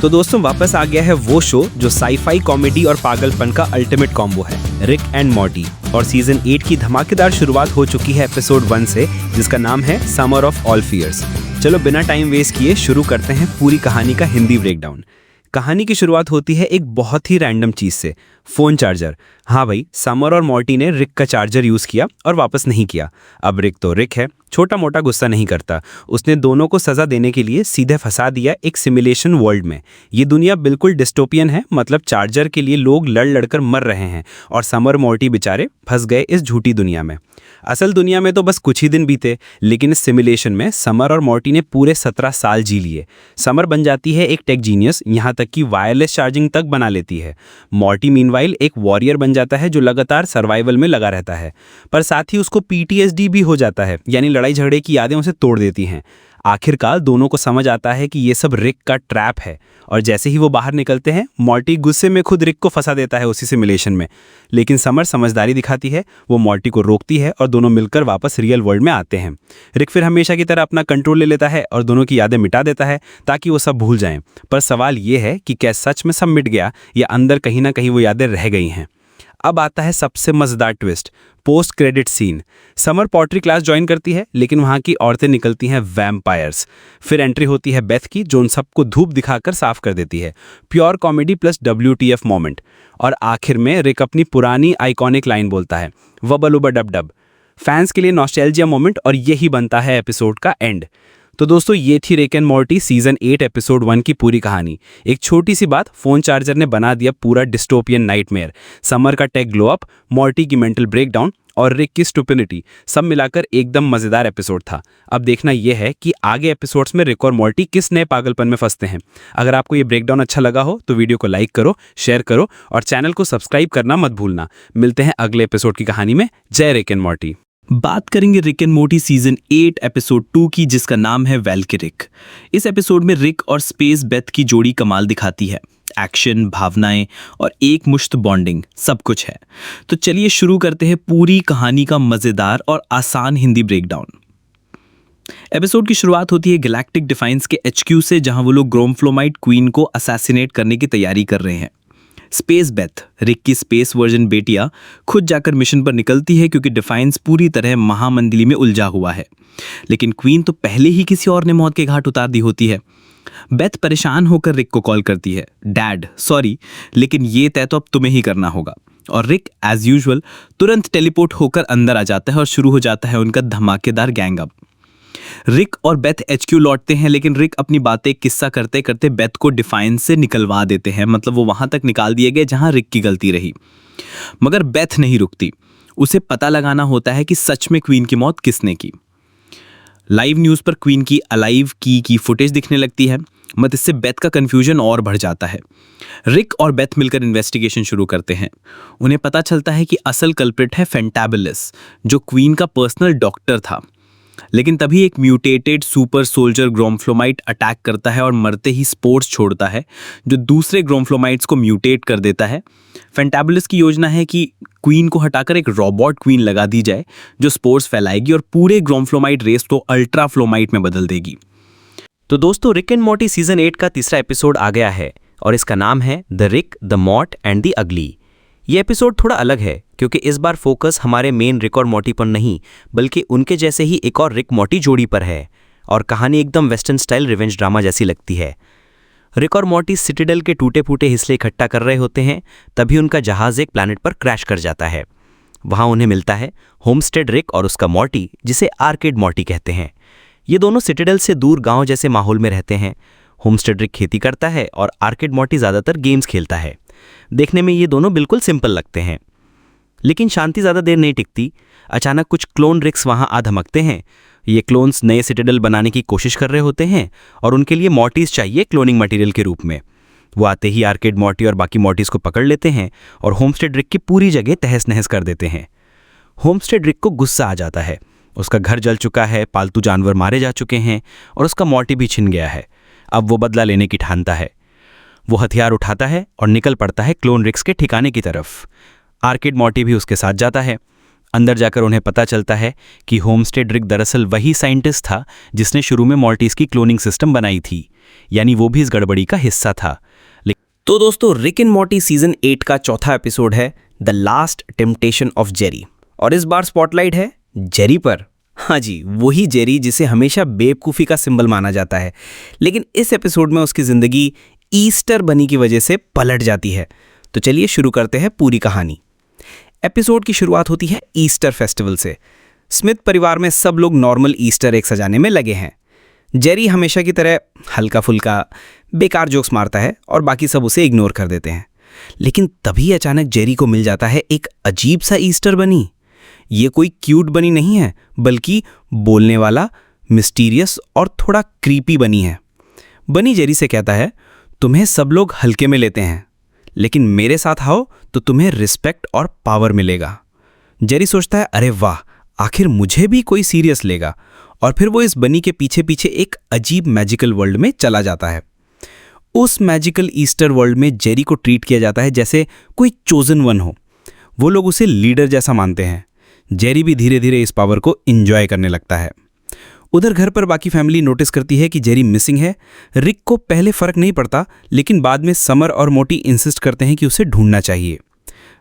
तो दोस्तों वापस आ गया है वो शो जो साईफाई कॉमेडी और पागलपन का अल्टीमेट कॉम्बो है, रिक एंड मॉर्टी। और सीजन 8 की धमाकेदार शुरुआत हो चुकी है एपिसोड 1 से, जिसका नाम है समर ऑफ ऑल फियर्स। चलो बिना टाइम वेस्ट किए शुरू करते हैं पूरी कहानी का हिंदी ब्रेकडाउन। कहानी की शुरुआत होती है एक बहुत ही रैंडम चीज से, फोन चार्जर। हाँ भाई, समर और मॉर्टी ने रिक का चार्जर यूज किया और वापस नहीं किया। अब रिक तो रिक है, छोटा मोटा गुस्सा नहीं करता। उसने दोनों को सजा देने के लिए सीधे फंसा दिया एक सिमुलेशन वर्ल्ड में। ये दुनिया बिल्कुल डिस्टोपियन है, मतलब चार्जर के लिए लोग लड़ लड़कर मर रहे हैं और समर मॉर्टी बेचारे फंस गए इस झूठी दुनिया में। असल दुनिया में तो बस कुछ ही दिन बीते, लेकिन इस सिमुलेशन में समर और मॉर्टी ने पूरे 17 साल जी लिए। समर बन जाती है एक टेक जीनियस, यहाँ तक कि वायरलेस चार्जिंग तक बना लेती है। मॉर्टी मीनवाइल एक वॉरियर बन जाता है जो लगातार सर्वाइवल में लगा रहता है, पर साथ ही उसको PTSD भी हो जाता है, यानी लड़ाई झगड़े की यादें उसे तोड़ देती हैं। आखिरकार दोनों को समझ आता है कि ये सब रिक का ट्रैप है, और जैसे ही वो बाहर निकलते हैं मॉर्टी गुस्से में खुद रिक को फंसा देता है उसी सिमुलेशन में। लेकिन समर समझदारी दिखाती है, वो मॉर्टी को रोकती है और दोनों मिलकर वापस रियल वर्ल्ड में आते हैं। रिक फिर हमेशा की तरह अपना कंट्रोल ले लेता है और दोनों की यादें मिटा देता है ताकि वो सब भूल जाएं। पर सवाल ये है कि क्या सच में सब मिट गया या अंदर कहीं ना कहीं वो यादें रह गई हैं। अब आता है सबसे मजेदार twist, post credit scene. Summer pottery class join करती है, लेकिन वहां की औरतें निकलती हैं वैम्पायर्स। फिर एंट्री होती है बेथ की, जो उन सबको धूप दिखाकर साफ कर देती है। Pure comedy plus WTF moment. और आखिर में रिक अपनी पुरानी आइकॉनिक लाइन बोलता है, वबल उबर डब डब। फैंस के लिए नॉस्टैल्जिया मोमेंट, और यही बनता है एपिसोड का एंड। तो दोस्तों ये थी Rick and Morty season 8 episode 1 की पूरी कहानी। एक छोटी सी बात, फोन चार्जर ने बना दिया पूरा डिस्टोपियन नाइटमेयर। समर का टेक ग्लो अप, मॉर्टी की मेंटल ब्रेकडाउन और रिक की स्टुपिडिटी, सब मिलाकर एकदम मजेदार एपिसोड था। अब देखना यह है कि आगे एपिसोड्स में रिक और मॉर्टी किस नए पागलपन में फंसते हैं। अगर आपको ये ब्रेकडाउन अच्छा लगा हो तो वीडियो को लाइक करो, शेयर करो और चैनल को सब्सक्राइब करना मत भूलना। मिलते हैं अगले एपिसोड की कहानी में। जय रिक एंड मॉर्टी। बात करेंगे Rick and Morte season 8 episode 2 की, जिसका नाम है वैल्किरिक। इस एपिसोड में रिक और स्पेस बेथ की जोड़ी कमाल दिखाती है। एक्शन, भावनाएं और एक मुश्त बॉन्डिंग, सब कुछ है। तो चलिए शुरू करते हैं पूरी कहानी का मजेदार और आसान हिंदी ब्रेकडाउन। एपिसोड की शुरुआत होती है गैलेक्टिक डिफाइंस के HQ से, जहां वो लोग ग्रोमफ्लोमाइट क्वीन को असैसिनेट करने की तैयारी कर रहे हैं। स्पेस बेथ, रिक की स्पेस वर्जन बेटिया, खुद जाकर मिशन पर निकलती है क्योंकि डिफाइंस पूरी तरह महामंडली में उलझा हुआ है। लेकिन क्वीन तो पहले ही किसी और ने मौत के घाट उतार दी होती है। बेथ परेशान होकर रिक को कॉल करती है, डैड सॉरी, लेकिन ये तय तो अब तुम्हें ही करना होगा। और रिक एज यूजुअल तुरंत टेलीपोर्ट होकर अंदर आ जाता है और शुरू हो जाता है उनका धमाकेदार गैंग अप। रिक और बेथ HQ लौटते हैं, लेकिन रिक अपनी बातें किस्सा करते करते बेथ को डिफाइंस से निकलवा देते हैं। मतलब वो वहां तक निकाल दिए गए जहां रिक की गलती रही। मगर बेथ नहीं रुकती, उसे पता लगाना होता है कि सच में क्वीन की मौत किसने की। लाइव न्यूज पर क्वीन की अलाइव की फुटेज दिखने लगती है। मत इससे बेथ का कंफ्यूजन और बढ़ जाता है। रिक और बेथ मिलकर इन्वेस्टिगेशन शुरू करते हैं। उन्हें पता चलता है कि असल कल्प्रिट है फेंटाबिलस, जो क्वीन का पर्सनल डॉक्टर था। लेकिन तभी एक म्यूटेटेड सुपर सोल्जर ग्रोमफ्लोमाइट अटैक करता है और मरते ही स्पोर्स छोड़ता है, जो दूसरे ग्रोमफ्लोमाइट्स को म्यूटेट कर देता है। फेंटाबुलस की योजना है कि क्वीन को हटाकर एक रोबोट क्वीन लगा दी जाए, जो स्पोर्स फैलाएगी और पूरे ग्रोमफ्लोमाइट रेस को अल्ट्राफ्लोमाइट में बदल देगी। तो दोस्तों रिक एंड मॉर्टी सीजन 8 का तीसरा एपिसोड आ गया है और इसका नाम है the Rick, the Mort and the ugly. ये एपिसोड थोड़ा अलग है क्योंकि इस बार फोकस हमारे मेन रिक और मॉर्टी पर नहीं, बल्कि उनके जैसे ही एक और रिक मॉर्टी जोड़ी पर है। और कहानी एकदम वेस्टर्न स्टाइल रिवेंज ड्रामा जैसी लगती है। रिक और मॉर्टी सिटाडेल के टूटे फूटे हिस्से इकट्ठा कर रहे होते हैं, तभी उनका जहाज एक प्लैनेट पर क्रैश कर जाता है। वहां उन्हें मिलता है होमस्टेड रिक और उसका मॉर्टी, जिसे आर्केड मॉर्टी कहते हैं। ये दोनों सिटाडेल से दूर गांव जैसे माहौल में रहते हैं। होमस्टेड रिक खेती करता है और आर्केड मॉर्टी ज़्यादातर गेम्स खेलता है। देखने में ये दोनों बिल्कुल सिंपल लगते हैं, लेकिन शांति ज़्यादा देर नहीं टिकती। अचानक कुछ क्लोन रिक्स वहां आ धमकते हैं। ये क्लोन्स नए सिटाडेल बनाने की कोशिश कर रहे होते हैं और उनके लिए मॉर्टीज चाहिए क्लोनिंग मटेरियल के रूप में। वो आते ही आर्केड मॉर्टी और बाकी मॉर्टीज को पकड़ लेते हैं और होमस्टेड रिक की पूरी जगह तहस नहस कर देते हैं। होमस्टेड रिक को गुस्सा आ जाता है। उसका घर जल चुका है, पालतू जानवर मारे जा चुके हैं और उसका मॉर्टी भी छिन गया है। अब वो बदला लेने की ठानता है। वो हथियार उठाता है और निकल पड़ता है क्लोन रिक्स के ठिकाने की तरफ। आर्केड मॉर्टी भी उसके साथ जाता है। अंदर जाकर उन्हें पता चलता है कि होमस्टेड रिक दरअसल वही साइंटिस्ट था जिसने शुरू में मॉर्टीज की क्लोनिंग सिस्टम बनाई थी। यानी वो भी इस गड़बड़ी का हिस्सा था। तो दोस्तों, रिक एंड मॉर्टी सीजन 8 का चौथा एपिसोड है the last temptation of Jerry, और इस बार स्पॉटलाइट है जेरी पर। हाँ जी, वही जेरी जिसे हमेशा बेवकूफ़ी का सिंबल माना जाता है, लेकिन इस एपिसोड में उसकी ज़िंदगी ईस्टर बनी की वजह से पलट जाती है। तो चलिए शुरू करते हैं पूरी कहानी। एपिसोड की शुरुआत होती है ईस्टर फेस्टिवल से। स्मिथ परिवार में सब लोग नॉर्मल ईस्टर एग सजाने में लगे हैं। जेरी हमेशा की तरह हल्का फुल्का बेकार जोक्स मारता है और बाकी सब उसे इग्नोर कर देते हैं। लेकिन तभी अचानक जेरी को मिल जाता है एक अजीब सा ईस्टर बनी। ये कोई क्यूट बनी नहीं है, बल्कि बोलने वाला, मिस्टीरियस और थोड़ा क्रीपी बनी है। बनी जेरी से कहता है, तुम्हें सब लोग हल्के में लेते हैं, लेकिन मेरे साथ आओ तो तुम्हें रिस्पेक्ट और पावर मिलेगा। जेरी सोचता है, अरे वाह, आखिर मुझे भी कोई सीरियस लेगा, और फिर वो इस बनी के पीछे पीछे एक अजीब मैजिकल वर्ल्ड में चला जाता है। उस मैजिकल ईस्टर वर्ल्ड में जेरी को ट्रीट किया जाता है जैसे कोई चोजन वन हो। वो लोग उसे लीडर जैसा मानते हैं। जेरी भी धीरे धीरे इस पावर को एंजॉय करने लगता है। उधर घर पर बाकी फैमिली नोटिस करती है कि जेरी मिसिंग है। रिक को पहले फर्क नहीं पड़ता, लेकिन बाद में समर और मोटी इंसिस्ट करते हैं कि उसे ढूंढना चाहिए।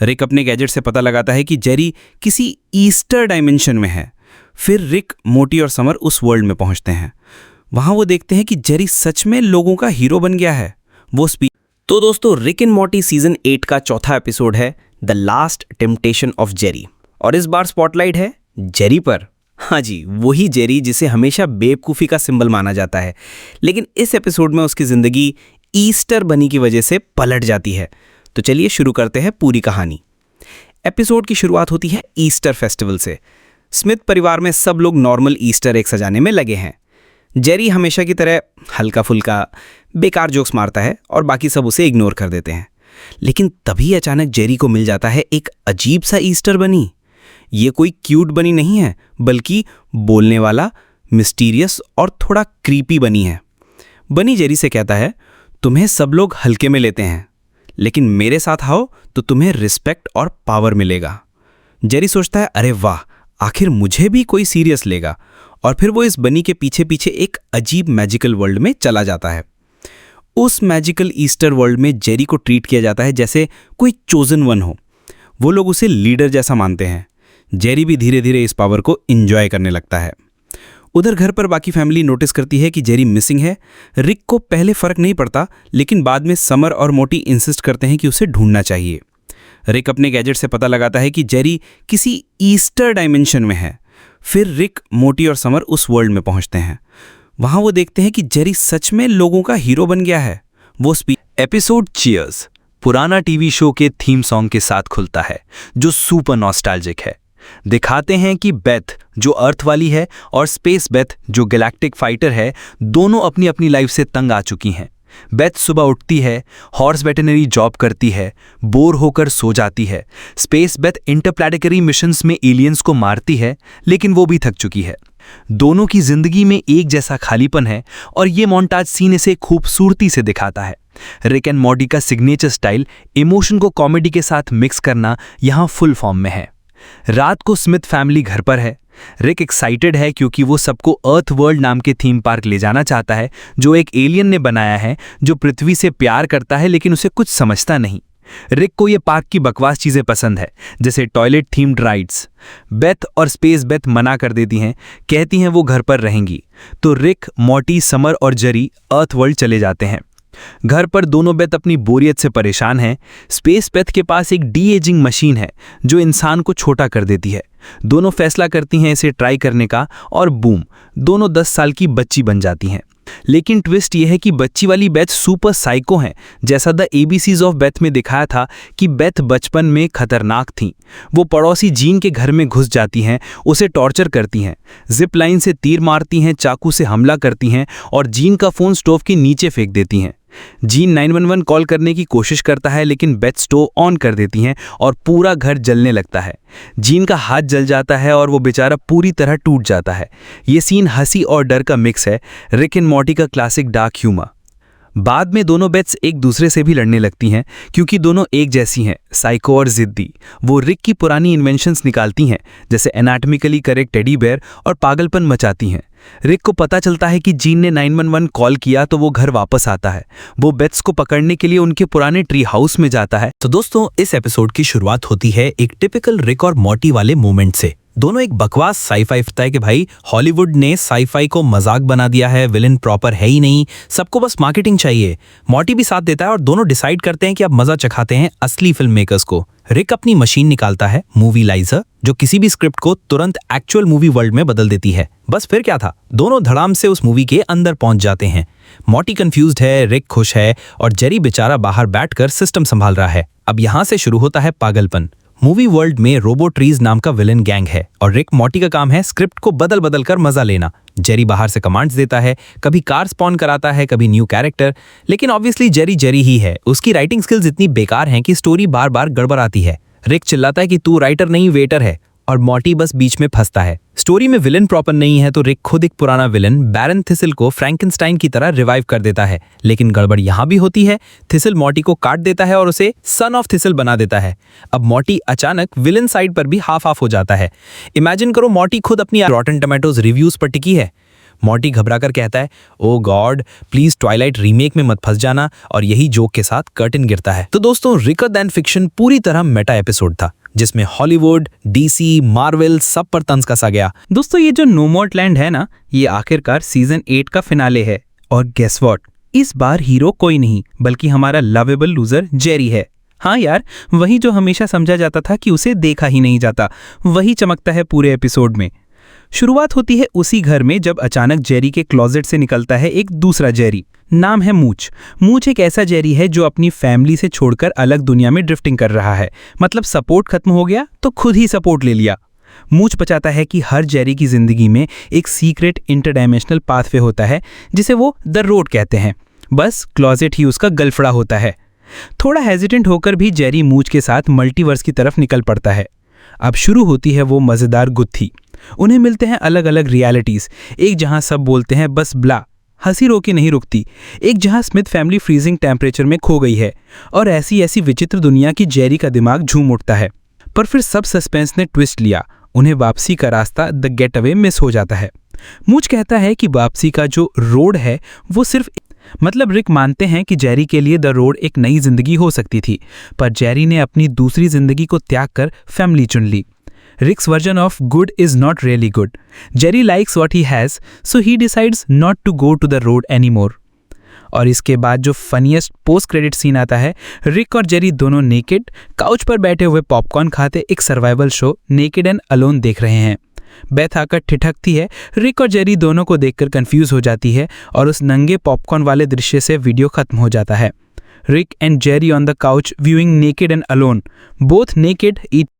रिक अपने गैजेट से पता लगाता है कि जेरी किसी ईस्टर डायमेंशन में है। फिर रिक, मोटी और समर उस वर्ल्ड में पहुंचते हैं। वहां वो देखते हैं कि जेरी सच में लोगों का हीरो बन गया है। वो तो दोस्तों, रिक एंड मॉर्टी सीजन 8 का चौथा एपिसोड है the last temptation of Jerry, और इस बार स्पॉटलाइट है जेरी पर। हाँ जी, वही जेरी जिसे हमेशा बेवकूफ़ी का सिंबल माना जाता है, लेकिन इस एपिसोड में उसकी ज़िंदगी ईस्टर बनी की वजह से पलट जाती है। तो चलिए शुरू करते हैं पूरी कहानी। एपिसोड की शुरुआत होती है ईस्टर फेस्टिवल से। स्मिथ परिवार में सब लोग नॉर्मल ईस्टर एग सजाने में लगे हैं। जेरी हमेशा की तरह हल्का फुल्का बेकार जोक्स मारता है और बाकी सब उसे इग्नोर कर देते हैं। लेकिन तभी अचानक जेरी को मिल जाता है एक अजीब सा ईस्टर बनी। ये कोई क्यूट बनी नहीं है, बल्कि बोलने वाला, मिस्टीरियस और थोड़ा क्रीपी बनी है। बनी जेरी से कहता है, तुम्हें सब लोग हल्के में लेते हैं, लेकिन मेरे साथ आओ तो तुम्हें रिस्पेक्ट और पावर मिलेगा। जेरी सोचता है, अरे वाह, आखिर मुझे भी कोई सीरियस लेगा, और फिर वो इस बनी के पीछे पीछे एक अजीब मैजिकल वर्ल्ड में चला जाता है। उस मैजिकल ईस्टर वर्ल्ड में जेरी को ट्रीट किया जाता है जैसे कोई चोजन वन हो। वो लोग उसे लीडर जैसा मानते हैं। जेरी भी धीरे धीरे इस पावर को एंजॉय करने लगता है। उधर घर पर बाकी फैमिली नोटिस करती है कि जेरी मिसिंग है। रिक को पहले फर्क नहीं पड़ता, लेकिन बाद में समर और मोटी इंसिस्ट करते हैं कि उसे ढूंढना चाहिए। रिक अपने गैजेट से पता लगाता है कि जेरी किसी ईस्टर डायमेंशन में है। फिर रिक, मोटी और समर उस वर्ल्ड में पहुंचते हैं। वहां वो देखते हैं कि जेरी सच में लोगों का हीरो बन गया है। वो एपिसोड चीयर्स पुराना टीवी शो के थीम सॉन्ग के साथ खुलता है, जो सुपर नॉस्टैल्जिक है। दिखाते हैं कि बेथ, जो अर्थ वाली है, और स्पेस बेथ, जो गैलेक्टिक फाइटर है, दोनों अपनी अपनी लाइफ से तंग आ चुकी हैं। बेथ सुबह उठती है, हॉर्स वेटरनरी जॉब करती है, बोर होकर सो जाती है। स्पेस बेथ इंटरप्लैनेटरी मिशंस में एलियंस को मारती है, लेकिन वो भी थक चुकी है। दोनों की जिंदगी में एक जैसा खालीपन है, और ये मोन्टाज सीन इसे खूबसूरती से दिखाता है। रिक एंड मॉर्टी का सिग्नेचर स्टाइल, इमोशन को कॉमेडी के साथ मिक्स करना, यहाँ फुल फॉर्म में है। रात को स्मिथ फैमिली घर पर है। रिक एक्साइटेड है क्योंकि वो सबको अर्थ वर्ल्ड नाम के थीम पार्क ले जाना चाहता है, जो एक एलियन ने बनाया है, जो पृथ्वी से प्यार करता है लेकिन उसे कुछ समझता नहीं। रिक को ये पार्क की बकवास चीजें पसंद है, जैसे टॉयलेट थीम्ड राइड्स। बेथ और स्पेस बेथ मना कर देती हैं, कहती हैं वो घर पर रहेंगी। तो रिक, मॉर्टी, समर और जेरी अर्थ वर्ल्ड चले जाते हैं। घर पर दोनों बेथ अपनी बोरियत से परेशान हैं। स्पेस बेथ के पास एक डी एजिंग मशीन है जो इंसान को छोटा कर देती है। दोनों फैसला करती हैं इसे ट्राई करने का, और बूम, दोनों 10 साल की बच्ची बन जाती हैं। लेकिन ट्विस्ट यह है कि बच्ची वाली बेथ सुपर साइको हैं, जैसा द एबीसीज ऑफ बेथ में दिखाया था कि बेथ बचपन में खतरनाक थीं। वो पड़ोसी जीन के घर में घुस जाती हैं, उसे टॉर्चर करती हैं, जिप लाइन से तीर मारती हैं, चाकू से हमला करती हैं और जीन का फ़ोन स्टोव के नीचे फेंक देती हैं। जीन 911 कॉल करने की कोशिश करता है, लेकिन बेथ स्टोव ऑन कर देती हैं और पूरा घर जलने लगता है। जीन का हाथ जल जाता है और वो बेचारा पूरी तरह टूट जाता है। ये सीन हंसी और डर का मिक्स है, रिक एंड मॉर्टी का क्लासिक डार्क ह्यूमर। बाद में दोनों बेथ्स एक दूसरे से भी लड़ने लगती हैं क्योंकि दोनों एक जैसी हैं, साइको और जिद्दी। वो रिक की पुरानी इन्वेंशंस निकालती हैं, जैसे एनाटॉमिकली करेक्ट टेडी बेयर, और पागलपन मचाती हैं। रिक को पता चलता है कि जीन ने 911 कॉल किया तो वो घर वापस आता है। वो बेथ्स को पकड़ने के लिए उनके पुराने ट्री हाउस में जाता है। तो दोस्तों, इस एपिसोड की शुरुआत होती है एक टिपिकल रिक और मॉर्टी वाले मोमेंट से। दोनों एक बकवास साईफाई है कि भाई हॉलीवुड ने साईफाई को मजाक बना दिया है, विलन प्रॉपर है ही नहीं, सबको बस मार्केटिंग चाहिए। मॉर्टी भी साथ देता है और दोनों डिसाइड करते हैं कि अब मजा चखाते हैं असली फिल्म मेकर्स को। रिक अपनी मशीन निकालता है, मूवी लाइजर, जो किसी भी स्क्रिप्ट को तुरंत एक्चुअल मूवी वर्ल्ड में बदल देती है। बस फिर क्या था, दोनों धड़ाम से उस मूवी के अंदर पहुंच जाते हैं। मॉर्टी कंफ्यूज्ड है, रिक खुश है और जेरी बेचारा बाहर बैठकर सिस्टम संभाल रहा है। अब यहाँ से शुरू होता है पागलपन। मूवी वर्ल्ड में रोबोट्रीज नाम का विलन गैंग है और रिक मॉर्टी का काम है स्क्रिप्ट को बदल बदल कर मजा लेना। जेरी बाहर से कमांड्स देता है, कभी कार स्पॉन कराता है, कभी न्यू कैरेक्टर, लेकिन ऑब्वियसली जेरी जेरी ही है। उसकी राइटिंग स्किल्स इतनी बेकार हैं कि स्टोरी बार बार गड़बड़ाती है। रिक चिल्लाता है कि तू राइटर नहीं वेटर है, और मॉर्टी बस बीच में फंसता है। स्टोरी में विलन प्रॉपर नहीं है तो रिक खुद एक पुराना विलन बैरन थिसल को फ्रैंकेनस्टाइन की तरह रिवाइव कर देता है। लेकिन गड़बड़ यहाँ भी होती है, थिसल मॉर्टी को काट देता है और उसे सन ऑफ थिसल बना देता है। अब मॉर्टी अचानक विलन साइड पर भी हाफ हाफ हो जाता है। इमेजिन करो मॉर्टी खुद अपनी रॉटन टोमेटोज रिव्यूज पर टिकी है। मॉर्टी घबराकर कहता है, ओ गॉड प्लीज ट्वाइलाइट रीमेक में मत फंस जाना, और यही जोक के साथ कर्टन गिरता है। तो दोस्तों, रिकर दैन फिक्शन पूरी तरह मेटा एपिसोड था जिसमें हॉलीवुड, डीसी, मार्वल सब पर तंज कसा गया। दोस्तों, ये जो नोमोर्टलैंड है ना, ये आखिरकार सीजन 8 का फिनाले है। और गेस व्हाट, इस बार हीरो कोई नहीं बल्कि हमारा लवेबल लूजर जेरी है। हाँ यार, वही जो हमेशा समझा जाता था कि उसे देखा ही नहीं जाता, वही चमकता है पूरे एपिसोड में। शुरुआत होती है उसी घर में जब अचानक जेरी के क्लोजेट से निकलता है एक दूसरा जेरी। नाम है मूच। मूच एक ऐसा जेरी है जो अपनी फैमिली से छोड़कर अलग दुनिया में ड्रिफ्टिंग कर रहा है। मतलब सपोर्ट खत्म हो गया तो खुद ही सपोर्ट ले लिया। मूच बताता है कि हर जेरी की जिंदगी में एक सीक्रेट इंटरडायमेंशनल पाथवे होता है जिसे वो द रोड कहते हैं। बस क्लोजेट ही उसका गलफड़ा होता है। थोड़ा हेजिटेंट होकर भी जेरी मूच के साथ मल्टीवर्स की तरफ निकल पड़ता है। अब शुरू होती है वो मज़ेदार गुत्थी। उन्हें मिलते हैं अलग अलग रियलिटीज़। एक जहां सब बोलते हैं बस ब्ला, हंसी रोके नहीं रुकती। एक जहां स्मिथ फैमिली फ्रीजिंग टेम्परेचर में खो गई है, और ऐसी ऐसी विचित्र दुनिया की जेरी का दिमाग झूम उठता है। पर फिर सब सस्पेंस ने ट्विस्ट लिया। उन्हें वापसी का रास्ता द गेट अवे मिस हो जाता है। मूच कहता है कि वापसी का जो रोड है वो सिर्फ रिक मानते हैं कि जेरी के लिए द रोड एक नई जिंदगी हो सकती थी, पर जेरी ने अपनी दूसरी जिंदगी को त्याग कर फैमिली चुन ली। Rick's version of good is not really good. Jerry likes what he has, so he decides not to go to the road anymore. और इसके बाद जो फनीएस्ट पोस्ट क्रेडिट सीन आता है, रिक और जेरी दोनों नेकेड काउच पर बैठे हुए पॉपकॉर्न खाते एक survival show naked and alone देख रहे हैं। बेथ आकर ठिठकती है। रिक और जेरी दोनों को देखकर कंफ्यूज हो जाती है और उस नंगे पॉपकॉर्न वाले दृश्य से वीडियो खत्म हो जाता है। Rick and Jerry on the couch viewing Naked and Alone. Both naked eat